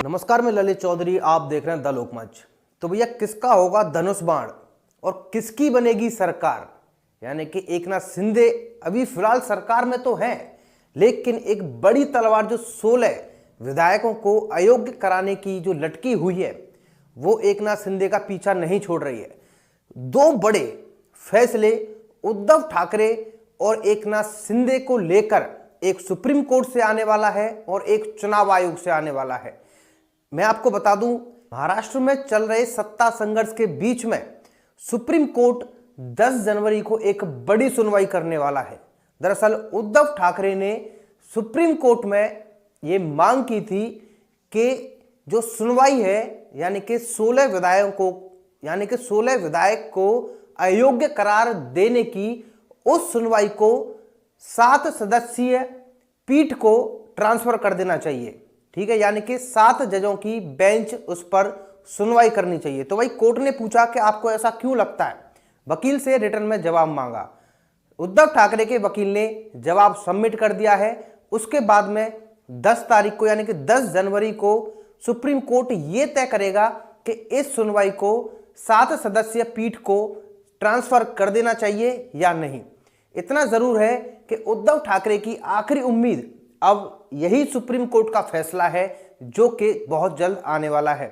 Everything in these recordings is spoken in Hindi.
नमस्कार, मैं ललित चौधरी। आप देख रहे हैं द लोकमंच। तो भैया, किसका होगा धनुष बाण और किसकी बनेगी सरकार? यानी कि एकनाथ शिंदे अभी फिलहाल सरकार में तो हैं, लेकिन एक बड़ी तलवार जो 16 विधायकों को अयोग्य कराने की जो लटकी हुई है, वो एकनाथ शिंदे का पीछा नहीं छोड़ रही है। दो बड़े फैसले उद्धव ठाकरे और एकनाथ शिंदे को लेकर एक सुप्रीम कोर्ट से आने वाला है और एक चुनाव आयोग से आने वाला है। मैं आपको बता दूं, महाराष्ट्र में चल रहे सत्ता संघर्ष के बीच में सुप्रीम कोर्ट 10 जनवरी को एक बड़ी सुनवाई करने वाला है। दरअसल उद्धव ठाकरे ने सुप्रीम कोर्ट में ये मांग की थी कि जो सुनवाई है, यानी कि 16 विधायक को अयोग्य करार देने की उस सुनवाई को 7 सदस्यीय पीठ को ट्रांसफर कर देना चाहिए। ठीक है, यानी कि 7 जजों की बेंच उस पर सुनवाई करनी चाहिए। तो भाई, कोर्ट ने पूछा कि आपको ऐसा क्यों लगता है। वकील से रिटर्न में जवाब मांगा। उद्धव ठाकरे के वकील ने जवाब सबमिट कर दिया है। उसके बाद में 10 तारीख को, यानी कि 10 जनवरी को सुप्रीम कोर्ट ये तय करेगा कि इस सुनवाई को 7 सदस्यीय पीठ को ट्रांसफर कर देना चाहिए या नहीं। इतना जरूर है कि उद्धव ठाकरे की आखिरी उम्मीद अब यही सुप्रीम कोर्ट का फैसला है, जो कि बहुत जल्द आने वाला है।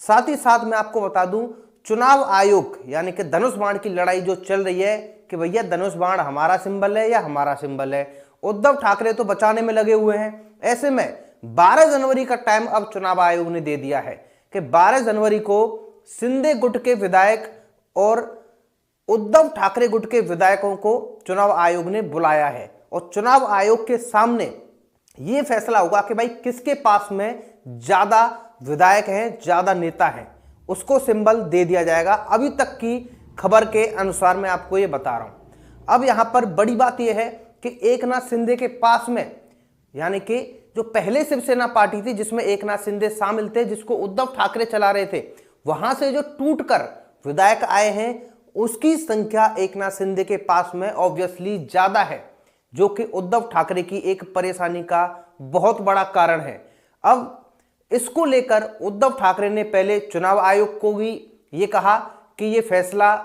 साथ ही साथ मैं आपको बता दूं, चुनाव आयोग यानी कि धनुष बाण की लड़ाई जो चल रही है कि भैया धनुष बाण हमारा सिंबल है या हमारा सिंबल है। उद्धव ठाकरे तो बचाने में लगे हुए हैं। ऐसे में 12 जनवरी का टाइम अब चुनाव आयोग ने दे दिया है कि 12 जनवरी को शिंदे गुट के विधायक और उद्धव ठाकरे गुट के विधायकों को चुनाव आयोग ने बुलाया है और चुनाव आयोग के सामने यह फैसला होगा कि भाई किसके पास में ज्यादा विधायक हैं, ज्यादा नेता हैं, उसको सिंबल दे दिया जाएगा। अभी तक की खबर के अनुसार मैं आपको यह बता रहा हूं। अब यहां पर बड़ी बात यह है कि एकनाथ शिंदे के पास में, यानी कि जो पहले शिवसेना पार्टी थी जिसमें एकनाथ शिंदे शामिल थे, जिसको उद्धव ठाकरे चला रहे थे, वहां से जो टूटकर विधायक आए हैं उसकी संख्या एकनाथ शिंदे के पास में ऑब्वियसली ज्यादा है, जो कि उद्धव ठाकरे की एक परेशानी का बहुत बड़ा कारण है। अब इसको लेकर उद्धव ठाकरे ने पहले चुनाव आयोग को भी ये कहा कि ये फैसला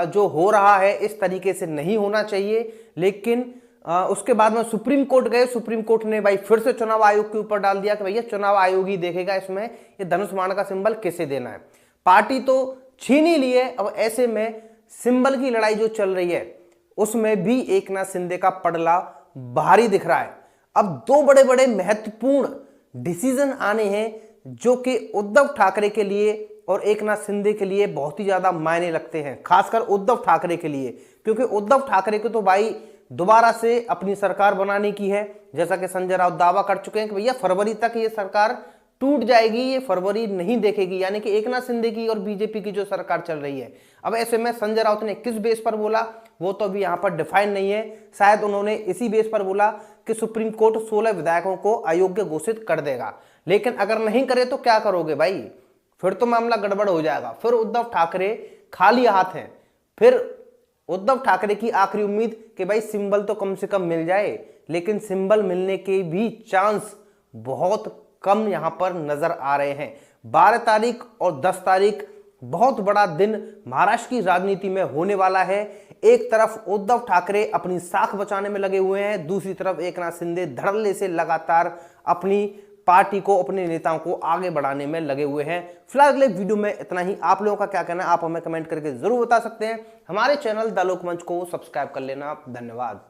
जो हो रहा है इस तरीके से नहीं होना चाहिए, लेकिन उसके बाद में सुप्रीम कोर्ट गए। सुप्रीम कोर्ट ने भाई फिर से चुनाव आयोग के ऊपर डाल दिया कि भैया चुनाव आयोग ही देखेगा इसमें ये धनुष बाण का सिंबल किसे देना है। पार्टी तो छीन ही ली है। अब ऐसे में सिंबल की लड़ाई जो चल रही है उसमें भी एकनाथ शिंदे का पड़ला भारी दिख रहा है। अब दो बड़े बड़े महत्वपूर्ण डिसीजन आने हैं, जो कि उद्धव ठाकरे के लिए और एकनाथ शिंदे के लिए बहुत ही ज्यादा मायने लगते हैं, खासकर उद्धव ठाकरे के लिए, क्योंकि उद्धव ठाकरे को तो भाई दोबारा से अपनी सरकार बनाने की है। जैसा कि संजय राउत दावा कर चुके हैं कि भैया फरवरी तक ये सरकार टूट जाएगी, ये फरवरी नहीं देखेगी, यानी कि एकनाथ शिंदे की और बीजेपी की जो सरकार चल रही है। अब ऐसे में संजय राउत ने किस बेस पर बोला वो तो अभी यहां पर डिफाइन नहीं है। शायद उन्होंने इसी बेस पर बोला कि सुप्रीम कोर्ट 16 विधायकों को अयोग्य घोषित कर देगा, लेकिन अगर नहीं करे तो क्या करोगे भाई? फिर तो मामला गड़बड़ हो जाएगा। फिर उद्धव ठाकरे खाली हाथ हैं। फिर उद्धव ठाकरे की आखिरी उम्मीद कि भाई सिंबल तो कम से कम मिल जाए, लेकिन सिंबल मिलने के भी चांस बहुत कम यहां पर नजर आ रहे हैं। 12 तारीख और 10 तारीख बहुत बड़ा दिन महाराष्ट्र की राजनीति में होने वाला है। एक तरफ उद्धव ठाकरे अपनी साख बचाने में लगे हुए हैं, दूसरी तरफ एकनाथ शिंदे धड़ल्ले से लगातार अपनी पार्टी को, अपने नेताओं को आगे बढ़ाने में लगे हुए हैं। फिलहाल अगले वीडियो में इतना ही। आप लोगों का क्या कहना है आप हमें कमेंट करके जरूर बता सकते हैं। हमारे चैनल द लोकमंच को सब्सक्राइब कर लेना। धन्यवाद।